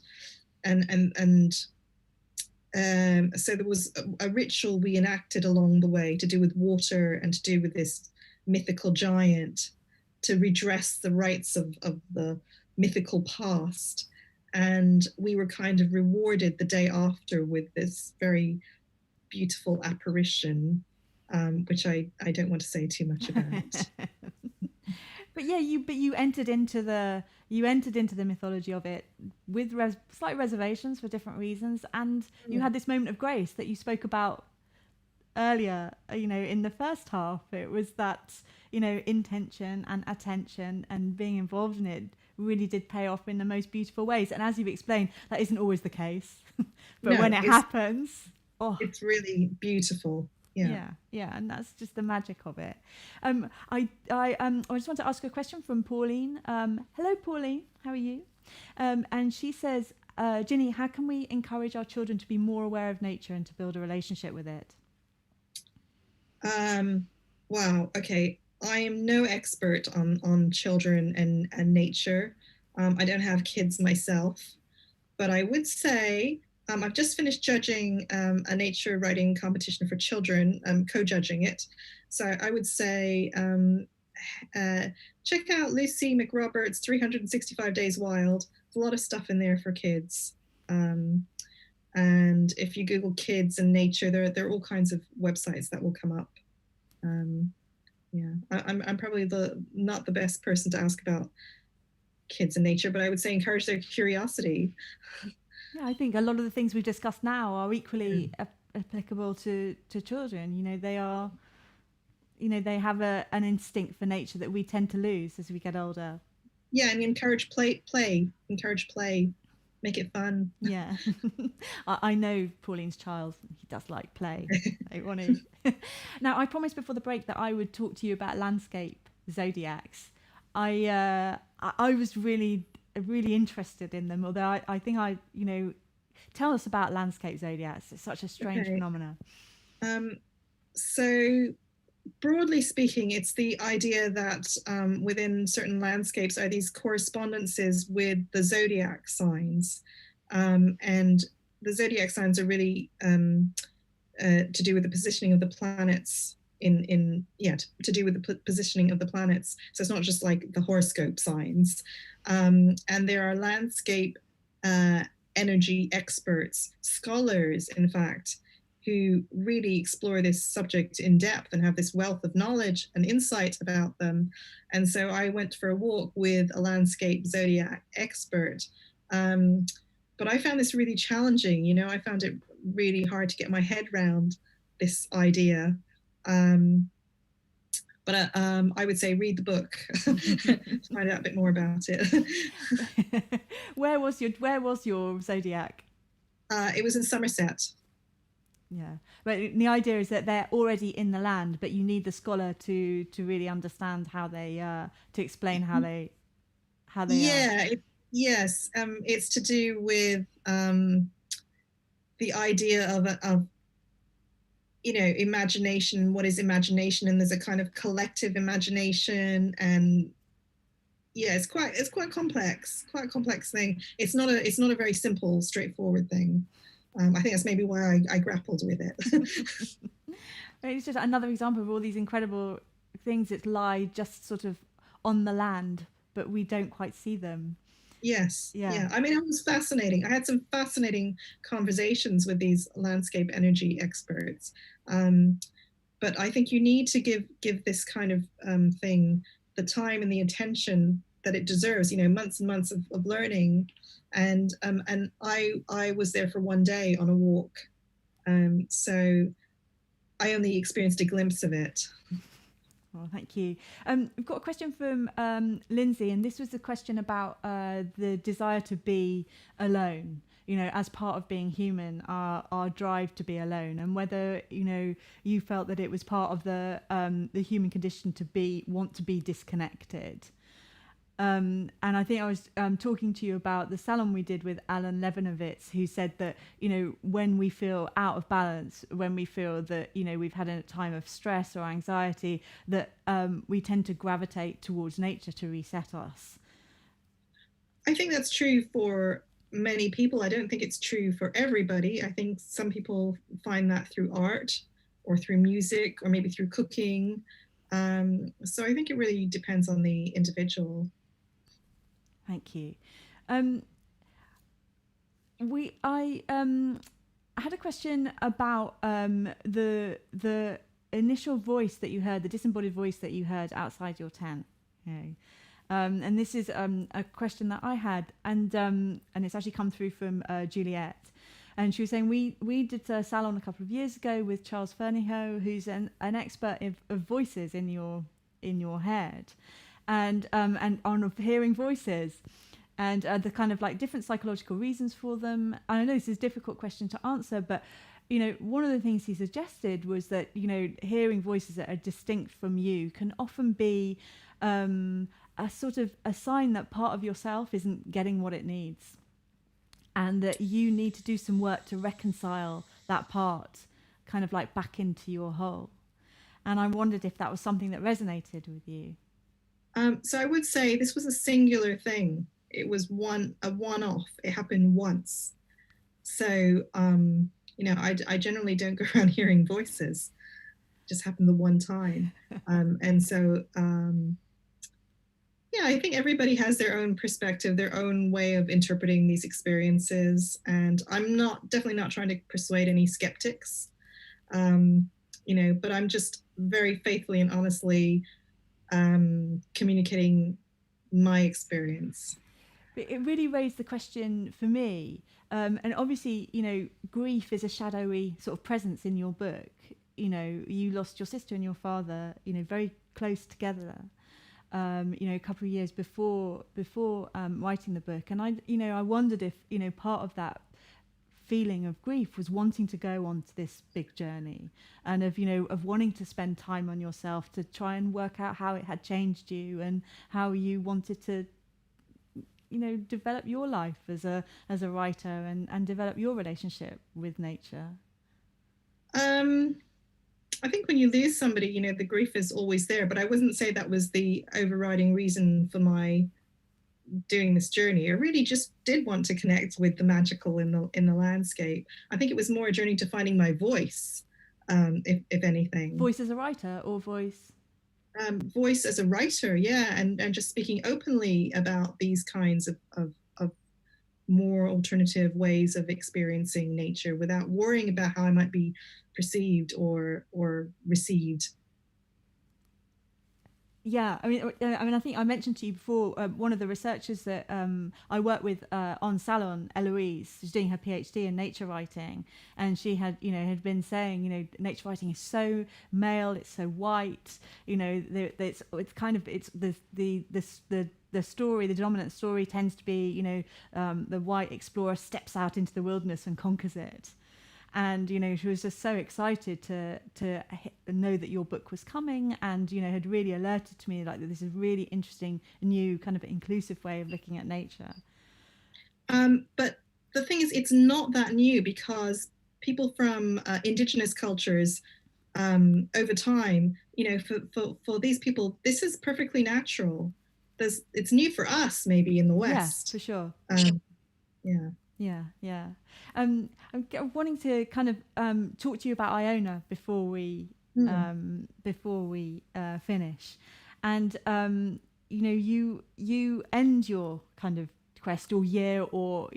so there was a ritual we enacted along the way to do with water and to do with this mythical giant, to redress the rights of the mythical past. And we were kind of rewarded the day after with this very beautiful apparition, which I don't want to say too much about. But yeah, you entered into the mythology of it with slight reservations for different reasons, and you had this moment of grace that you spoke about earlier, in the first half, it was that, intention and attention and being involved in it really did pay off in the most beautiful ways. And as you've explained, that isn't always the case. But No, when it happens, it's really beautiful. yeah, and that's just the magic of it. I just want to ask a question from Pauline. Hello, Pauline. How are you? And she says, Jini, how can we encourage our children to be more aware of nature and to build a relationship with it? Wow. Okay. I am no expert on children and nature. I don't have kids myself, but I would say I've just finished judging a nature writing competition for children, co-judging it. So I would say check out Lucy McRoberts' 365 Days Wild. There's a lot of stuff in there for kids. And if you Google kids and nature, there are all kinds of websites that will come up. I'm probably not the best person to ask about kids and nature, but I would say encourage their curiosity. Yeah, I think a lot of the things we've discussed now are equally applicable to children. They are, they have an instinct for nature that we tend to lose as we get older. Yeah, and encourage play, make it fun. Yeah. I know Pauline's child, he does like play. Won't he? Now, I promised before the break that I would talk to you about landscape zodiacs. I was really interested in them, although I think tell us about landscape zodiacs. It's such a strange phenomenon. So broadly speaking, it's the idea that within certain landscapes are these correspondences with the zodiac signs, and the zodiac signs are really to do with the positioning of the planets to do with the positioning of the planets. So it's not just like the horoscope signs. And there are landscape energy experts, scholars, in fact, who really explore this subject in depth and have this wealth of knowledge and insight about them. And so I went for a walk with a landscape zodiac expert. But I found this really challenging. I found it really hard to get my head around this idea. But I would say read the book to find out a bit more about it. Where was your zodiac? It was in Somerset. Yeah, but the idea is that they're already in the land, but you need the scholar to really understand how they to explain how they are. Yes. It's to do with the idea of imagination. What is imagination? And there's a kind of collective imagination, and it's quite complex, quite a complex thing. It's not a very simple, straightforward thing. I think that's maybe why I grappled with it. It's just another example of all these incredible things that lie just sort of on the land, but we don't quite see them. Yes. Yeah. I mean, it was fascinating. I had some fascinating conversations with these landscape energy experts. But I think you need to give this kind of thing the time and the attention that it deserves. Months and months of learning. And I was there for one day on a walk. So I only experienced a glimpse of it. Well, thank you. We've got a question from Lindsay, and this was a question about the desire to be alone, as part of being human, our drive to be alone, and whether, you felt that it was part of the human condition to want to be disconnected. And I think I was talking to you about the Salon we did with Alan Levinovitz, who said that, when we feel out of balance, when we feel that, we've had a time of stress or anxiety, that we tend to gravitate towards nature to reset us. I think that's true for many people. I don't think it's true for everybody. I think some people find that through art or through music or maybe through cooking. So I think it really depends on the individual. Thank you. I had a question about the initial voice that you heard, the disembodied voice that you heard outside your tent. And this is a question that I had, and it's actually come through from Juliet. And she was saying we did a Salon a couple of years ago with Charles Fernyhough, who's an expert of voices in your head, and on hearing voices, and the kind of like different psychological reasons for them. And I know this is a difficult question to answer, but one of the things he suggested was that hearing voices that are distinct from you can often be a sort of a sign that part of yourself isn't getting what it needs, and that you need to do some work to reconcile that part kind of like back into your whole. And I wondered if that was something that resonated with you. So I would say this was a singular thing. It was a one-off. It happened once. So, I generally don't go around hearing voices. It just happened the one time. And so, I think everybody has their own perspective, their own way of interpreting these experiences. And I'm definitely not trying to persuade any skeptics, but I'm just very faithfully and honestly communicating my experience. It really raised the question for me. And obviously, grief is a shadowy sort of presence in your book. You lost your sister and your father, very close together. A couple of years before writing the book, and I wondered if part of that feeling of grief was wanting to go on to this big journey, and of wanting to spend time on yourself to try and work out how it had changed you and how you wanted to develop your life as a writer and develop your relationship with nature. I think when you lose somebody, the grief is always there, but I wouldn't say that was the overriding reason for my doing this journey. I really just did want to connect with the magical in the landscape. I think it was more a journey to finding my voice, if anything. Voice as a writer, or voice? Voice as a writer, yeah, and just speaking openly about these kinds of more alternative ways of experiencing nature without worrying about how I might be perceived or received. Yeah, I mean, I think I mentioned to you before, one of the researchers that I work with on Salon, Eloise, who's doing her PhD in nature writing, and she had been saying, nature writing is so male, it's so white, it's the story, the dominant story tends to be, the white explorer steps out into the wilderness and conquers it. And she was just so excited to know that your book was coming, and had really alerted to me like that this is really interesting, new kind of inclusive way of looking at nature. But the thing is, it's not that new, because people from indigenous cultures over time, for these people, this is perfectly natural. It's new for us, maybe in the West. Yeah, for sure. Yeah. Yeah. I'm wanting to kind of talk to you about Iona before we finish, and you end your kind of quest or year or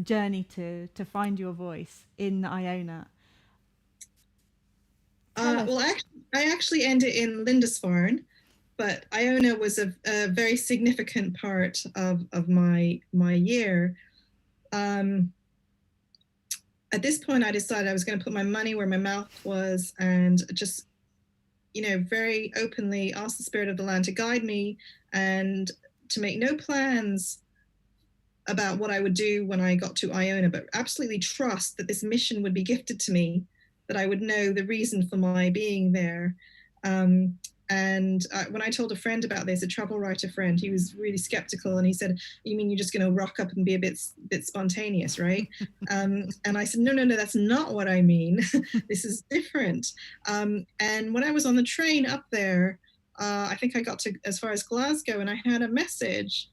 journey to find your voice in Iona. Well, I actually end it in Lindisfarne, but Iona was a very significant part of my year. At this point, I decided I was going to put my money where my mouth was, and just, very openly ask the spirit of the land to guide me, and to make no plans about what I would do when I got to Iona, but absolutely trust that this mission would be gifted to me, that I would know the reason for my being there. And when I told a friend about this, a travel writer friend, he was really skeptical, and he said, "You mean you're just going to rock up and be a bit spontaneous, right?" And I said, no, that's not what I mean. This is different. And when I was on the train up there, I think I got to as far as Glasgow, and I had a message,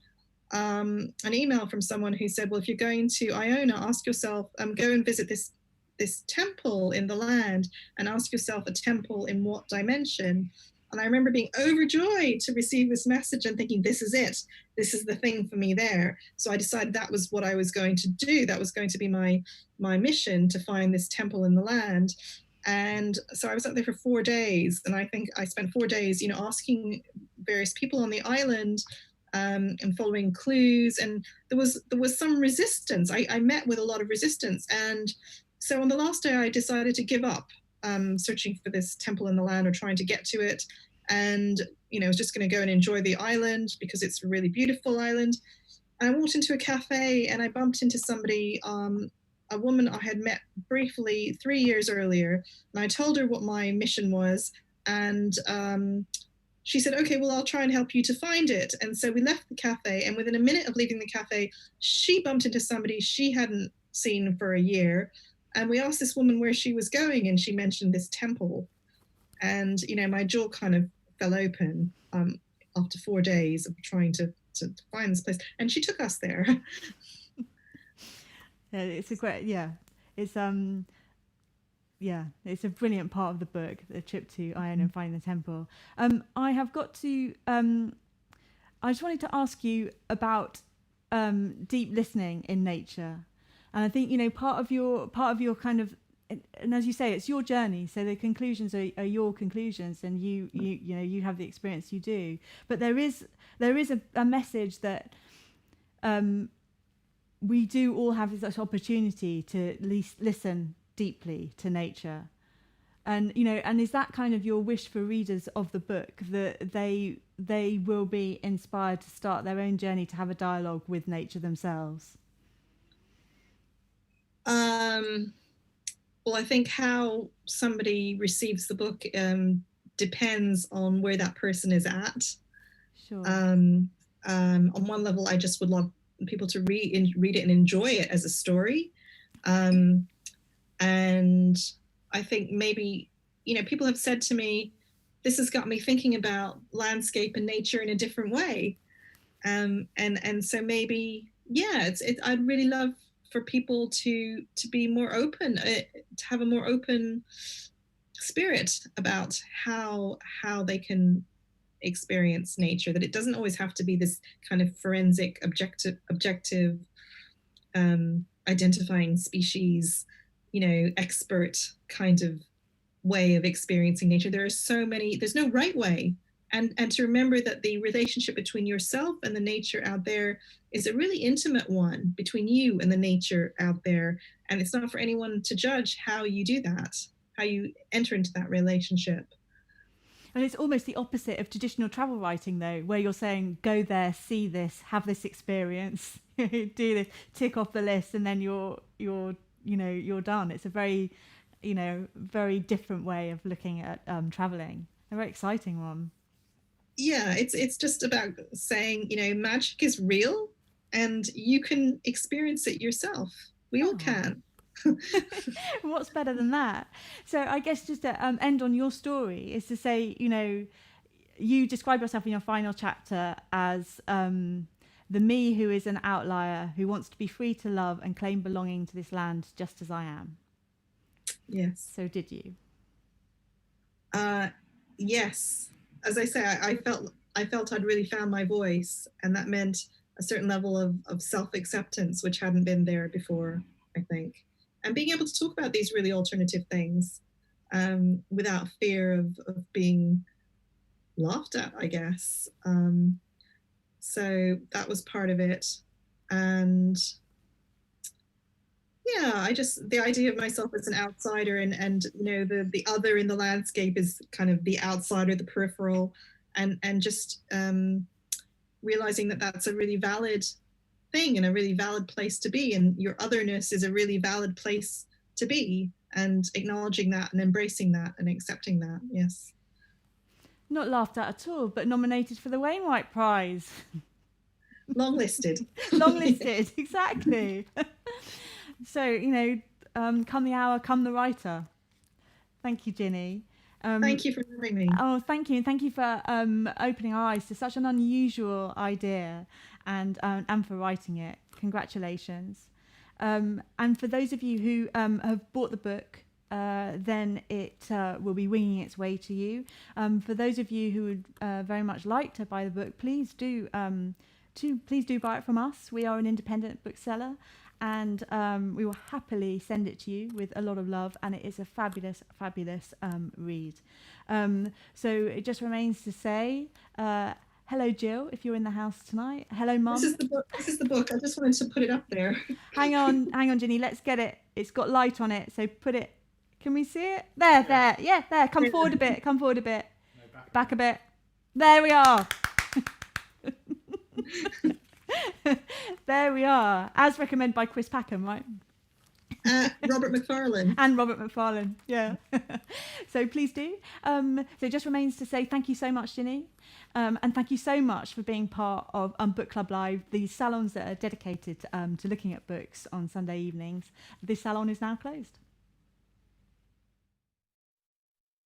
an email from someone who said, "Well, if you're going to Iona, ask yourself, go and visit this temple in the land, and ask yourself, a temple in what dimension?" And I remember being overjoyed to receive this message and thinking, this is it. This is the thing for me there. So I decided that was what I was going to do. That was going to be my mission, to find this temple in the land. And so I was up there for 4 days. And I think I spent 4 days, asking various people on the island and following clues. And there was some resistance. I met with a lot of resistance. And so on the last day, I decided to give up searching for this temple in the land or trying to get to it. And, I was just going to go and enjoy the island because it's a really beautiful island. I walked into a cafe and I bumped into somebody, a woman I had met briefly 3 years earlier. And I told her what my mission was. And she said, okay, well, I'll try and help you to find it. And so we left the cafe. And within a minute of leaving the cafe, she bumped into somebody she hadn't seen for a year. And we asked this woman where she was going. And she mentioned this temple. And, my jaw kind of fell open after 4 days of trying to find this place, and she took us there. Yeah, it's a great, it's it's a brilliant part of the book, the trip to Iron and finding the temple. I have got to I just wanted to ask you about deep listening in nature, and I think part of your kind of, and as you say, it's your journey, so the conclusions are your conclusions, and you have the experience you do. But there is a message that we do all have this opportunity to at least listen deeply to nature, and and is that kind of your wish for readers of the book, that they will be inspired to start their own journey to have a dialogue with nature themselves? Well, I think how somebody receives the book depends on where that person is at. Sure. On one level, I just would love people to read it and enjoy it as a story. And I think maybe, people have said to me, this has got me thinking about landscape and nature in a different way. And so maybe, I'd really love for people to be more open, to have a more open spirit about how they can experience nature, that it doesn't always have to be this kind of forensic objective identifying species, expert kind of way of experiencing nature. There's no right way. And to remember that the relationship between yourself and the nature out there is a really intimate one, between you and the nature out there. And it's not for anyone to judge how you do that, how you enter into that relationship. And it's almost the opposite of traditional travel writing, though, where you're saying, go there, see this, have this experience, do this, tick off the list, and then you're done. It's a very, very different way of looking at traveling. A very exciting one. Yeah, it's just about saying, magic is real and you can experience it yourself. We all can. What's better than that? So I guess just to end on your story is to say, you describe yourself in your final chapter as the me who is an outlier, who wants to be free to love and claim belonging to this land just as I am. Yes. So did you? Yes. As I say, I felt I'd really found my voice, and that meant a certain level of self-acceptance, which hadn't been there before, I think. And being able to talk about these really alternative things without fear of being laughed at, I guess. So that was part of it. And yeah, the idea of myself as an outsider and the other in the landscape is kind of the outsider, the peripheral, and just realizing that that's a really valid thing and a really valid place to be, and your otherness is a really valid place to be, and acknowledging that and embracing that and accepting that. Yes. Not laughed at all, but nominated for the Wainwright Prize. Long listed. Long listed, exactly. So, come the hour, come the writer. Thank you, Jini. Thank you for having me. Oh, thank you. And thank you for opening our eyes to such an unusual idea and for writing it. Congratulations. And for those of you who have bought the book, then it will be winging its way to you. For those of you who would very much like to buy the book, please do buy it from us. We are an independent bookseller, and we will happily send it to you with a lot of love, and it is a fabulous read. So it just remains to say Hello, Jill, if you're in the house tonight. Hello, Mum. This is the book. This is the book. I just wanted to put it up there. Hang on, Ginny. Let's get it. It's got light on it, so put it. Can we see it? There. Yeah, there. Come forward a bit. Come forward a bit. No, Back a bit. There we are. There we are. As recommended by Chris Packham, right? Robert McFarlane. And Robert McFarlane, yeah. So please do. So it just remains to say thank you so much, Jini. And thank you so much for being part of Book Club Live, these salons that are dedicated to looking at books on Sunday evenings. This salon is now closed.